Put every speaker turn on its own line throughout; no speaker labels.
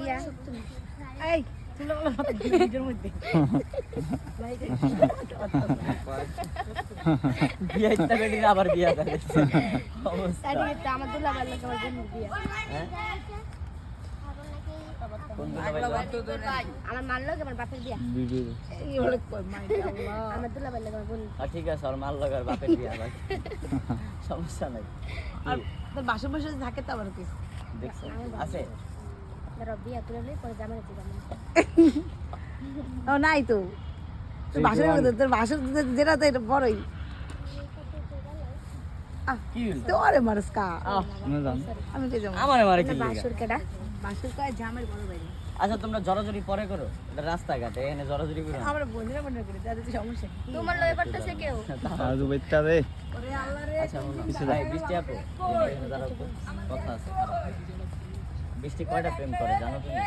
বিয়া
এই তুলো ভিডিওর মধ্যে
বিয়া ইচ্ছা করি আবার বিয়া দেয় অবস্থা
আমার দুলা ভাই লাগে আমার বোনের বিয়া
কোন দুলা ভাই
আমার মার লাগে আমার বাপের বিয়া
এই বলে কই মাশাআল্লাহ
আমার দুলা ভাই লাগে আমার বোন
ঠিক আছে আর মাল লাগার বাপের বিয়া ভাই সমস্যা নাই
আর তোর বাসা বাসা থাকে তো আবার কিছু
দেখছো আছে
বিয়া করে লই পরে জামাই দিবা
ও নাই তো তোর বাসার মধ্যে তোর বাসার যেটা তো এটা বড়ই
কি
তো আরে মারস কা আমি কে যাবো
আমার মারে কি লাগা
বাসুর কেডা
বাসুর কয় জামাই বড় ভাই
আচ্ছা তোমরা জড়াজড়ি পরে করো এটা রাস্তাঘাটে এখানে জড়াজড়ি করো না।
আমরা বন্ধুরা মনে করি তাদের তো সমস্যা কি
তোমার লয়ে করতেছে কেউ
আজু বেচ্চা রে
ওরে আল্লাহ রে
আচ্ছা ভাই বৃষ্টি আপু এখানে দাঁড়াও তো, কথা আছে বৃষ্টি কয়টা প্রেম করে জানো তুমি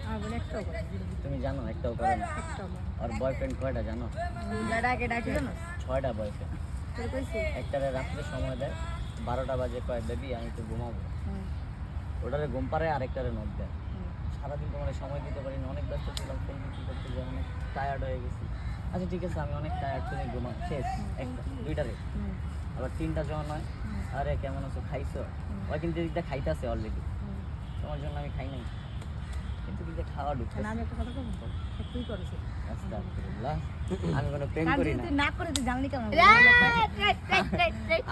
আমার বোন একটাও করে
তুমি জানো একটাও করে না
একটাও করে
আর বয়ফ্রেন্ড কয়টা জানো
ডাকে ডাকে জানো
6টা বয়ফ্রেন্ড
তোর কইছি
একটারে রাত্রে সময় দেয় 12টা বাজে কয় বেবি আমি তো ঘুমাবো ওটারে ঘুম পারে আরেকটারে নক দেয় সারাদিন তোমার সময় দিতে পারি না অনেক ব্যস্ত ছিলাম ফোন বিক্রি করতে গিয়ে অনেক টায়ার্ড হয়ে গেছি আচ্ছা ঠিক আছে আমি অনেক টায়ার্ড তুমি ঘুমাও শেষ একটা দুইটারে আবার 3টা যখন হয় আরে কেমন আছো খাইছো ওই কিন্তু দিকটা খাইতেছে অলরেডি তোমার জন্য আমি খাই নাই কিন্তু দিকটা খাওয়া ঢুকছে
না আমি একটা কথা কব তুই করেছিস
আস্তাগফিরুল্লাহ আমি কোনো প্রেম
কারণ
করি
যদি
না
তুই না করে তুই জানলি কেমন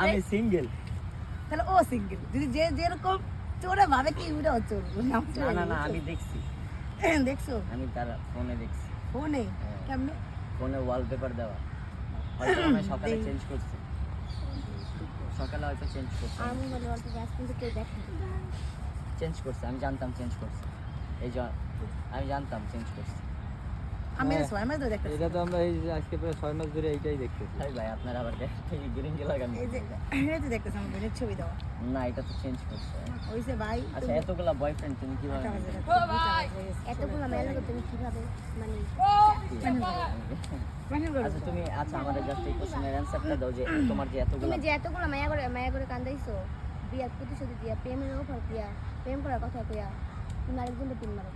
আমি সিঙ্গেল
তাহলে ও সিঙ্গেল যদি যে যেরকম চোরে ভাবে কি উড়ে হচ্ছে
না না আমি দেখছি
দেখছো
আমি তার ফোনে দেখছি
ফোনে কেমনে
ফোনে ওয়ালপেপার দেওয়া হয়তো আমি সকালে চেঞ্জ করছি সকালে হয়তো চেঞ্জ করছি
আমি বলে অল্প গ্যাস কিন্তু কেউ দেখে
চেঞ্জ করছে আমি জানতাম চেঞ্জ করছে এই যে আমি জানতাম চেঞ্জ করছে
আমি আমি তো দেখতে
এটা তো আমরা এই যে আজকে প্রায় 6 মাস ধরে এইটাই দেখতেছি
ভাই ভাই আপনারা আবার এই গিরিঙ্গি লাগান
এই যে এই যে দেখতেছ আমার বোনের ছবি দাও
না এটা তো চেঞ্জ করছে
ওইসে ভাই
আচ্ছা এতগুলা বয়ফ্রেন্ড তুমি কিভাবে
এতগুলো মেয়ে লাগে তুমি কিভাবে মানে
আচ্ছা তুমি আচ্ছা আমাদের জাস্ট এই কোশ্চেনের অ্যানসারটা দাও যে তোমার যে এতগুলা
তুমি যে এতগুলো মায়া করে কান্দাইছো বিয়ার প্রতিশোধ দিয়া প্রেমের অফার দিয়া প্রেম করার কথা কইয়া তুমি আরেকজনকে পিন মারো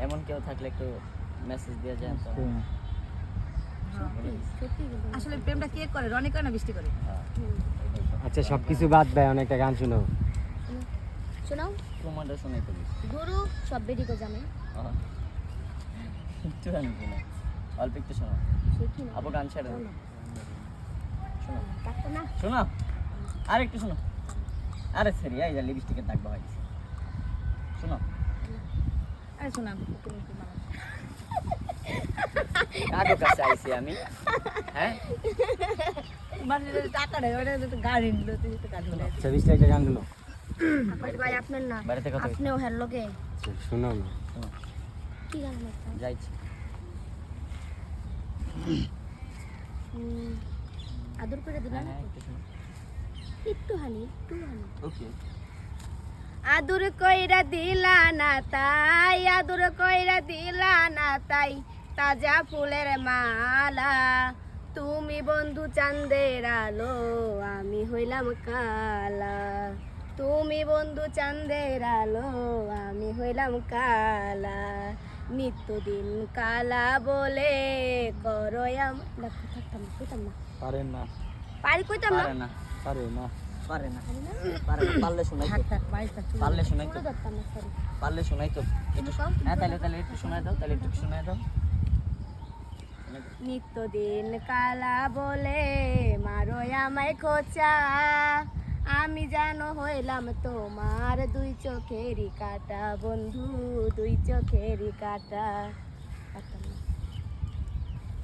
এমন কেউ থাকলে একটু মেসেজ দিয়ে যায় তো
সত্যি কিন্তু
আসলে প্রেমটা কে করে রনি করে না বৃষ্টি করে
আচ্ছা সবকিছু বাদ ভাই অনেকটা গান শুনো
শোনাও
তোমারটা শোনাই তো
গুরু সব বেরিয়ে জানে
একটু গান শোনো অল্প একটু শোনো
শিখি না
আপু গান ছেড়ে দাও। শোনো
কাটতে না
শোনো আর একটু শোনো আরে সরি এই যে লিপস্টিকের দাগ বাহাই দিছে শোনো
আরে শোনা তুমি কি মানো
কারো কাছে আইছি আমি হ্যাঁ
মানে টাকা দেয় ওটা তো গাড়ি নিল তুই তো গাড়ি নিল
26 একটা গান শুনো
আকাশ ভাই আপনার না
বাড়িতে কথা
আপনিও হের লোকে
শুনো না
শোনো
কি গান মারতাম
যাইছি
আদর করে দিলাম
হ্যাঁ একটু শোনো
একটু হানি
ওকে
আদর কইরা দিলা না তাই আদর কইরা দিলা না তাই তাজা ফুলের মালা তুমি বন্ধু চাঁদের আলো আমি হইলাম কালা তুমি বন্ধু চাঁদের আলো আমি হইলাম কালা নিত্যদিন কালা বলে করয়াম দেখো থাকতাম না কইতাম না
পারেন না
পারি কইতাম না
পারে না
পারে না
পারে না পারে না পারলে শোনাই
থাক
তো
থাক বাইশ থাক
পারলে শোনাই তো
পুরো ধরতাম না সরি
পারলে শোনাই তো একটু হ্যাঁ তাহলে একটু শোনাই দাও তাহলে একটু শোনাই দাও
নিত্যদিন কালা বলে মারো আমায় খোঁচা আমি জানো হইলাম তোমার দুই চোখেরই কাটা বন্ধু দুই চোখেরই কাটা পারতাম না।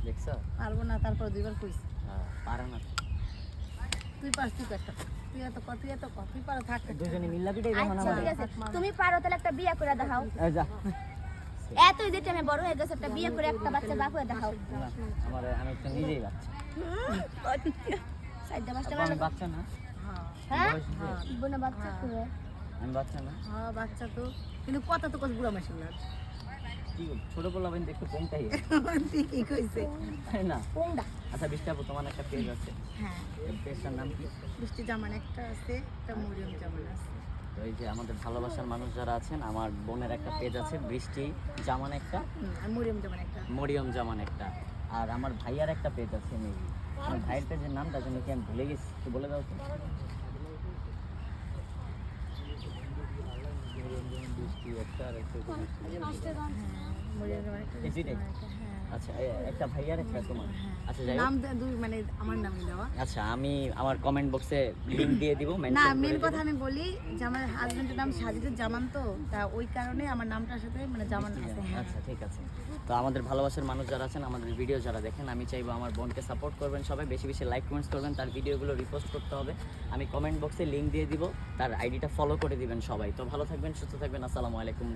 দেখছো
পারবো না তারপর দুইবার কইছি
পারে না
তুই পারছ তুই একটা তুই এত তুই পারো থাক
দুজনে মিল্লা পিটাই যখন
আচ্ছা ঠিক আছে তুমি পারো তাহলে একটা বিয়ে করে দেখাও
এই যা
এতই যে আমি বড় হয়ে গেছে একটা বিয়ে করে একটা বাচ্চা বাপ হয়ে দেখাও
আমার আমি তো নিজেই বাচ্চা
সাইডটা বাচ্চা
আপু, আমি বাচ্চা না
হ্যাঁ
বয়স হয়েছে?
বোনা বাচ্চা করে
আমি বাচ্চা না
হ্যাঁ বাচ্চা তো কিন্তু কথা তো কস বুড়া মেশিন না
কি গো, ছোট পোলাবেন দেখতে কোনটাই
ঠিকই কইছে
তাই না
কোনটা
আচ্ছা বৃষ্টি আপু তোমার একটা পেজ আছে
হ্যাঁ
এই পেজটার নাম কি
বৃষ্টি জামান একটা আছে একটা মরিয়ম জামান আছে
তো এই যে আমাদের ভালোবাসার মানুষ যারা আছেন, আমার বোনের একটা পেজ আছে বৃষ্টি জামান একটা,
আর মরিয়ম যেমন একটা
মরিয়ম জামান একটা, আর আমার ভাইয়ার একটা পেজ আছে মেবি। আমার ভাইয়ের পেজের নামটা যেন কি আমি ভুলে গেছি, একটু বলে দাও তো।
মরিয়ম যেমন একটা
এই দুইটাই? আচ্ছা একটা ভাইয়ার একটা তোমার। আচ্ছা যাই হোক।
নাম দুই মানে আমার নামই দেওয়া।
আচ্ছা আমি আমার কমেন্ট বক্সে লিংক দিয়ে দিব,
না
মেনশন করে
মেন
দিব।
কথা আমি বলি যে আমার হাজবেন্ডের নাম সাজিদুর জামান, তো তা ওই কারণে আমার নামটার সাথে মানে জামান আছে। হ্যাঁ
আচ্ছা ঠিক আছে। তো আমাদের ভালোবাসার মানুষ যারা আছেন, আমাদের ভিডিও যারা দেখেন, আমি চাইবো আমার বোনকে সাপোর্ট করবেন সবাই, বেশি বেশি লাইক কমেন্টস করবেন, তার ভিডিওগুলো রিপোস্ট করতে হবে। আমি কমেন্ট বক্সে লিংক দিয়ে দিব, তার আইডিটা ফলো করে দিবেন সবাই। তো ভালো থাকবেন, সুস্থ থাকবেন, আসসালামু আলাইকুম।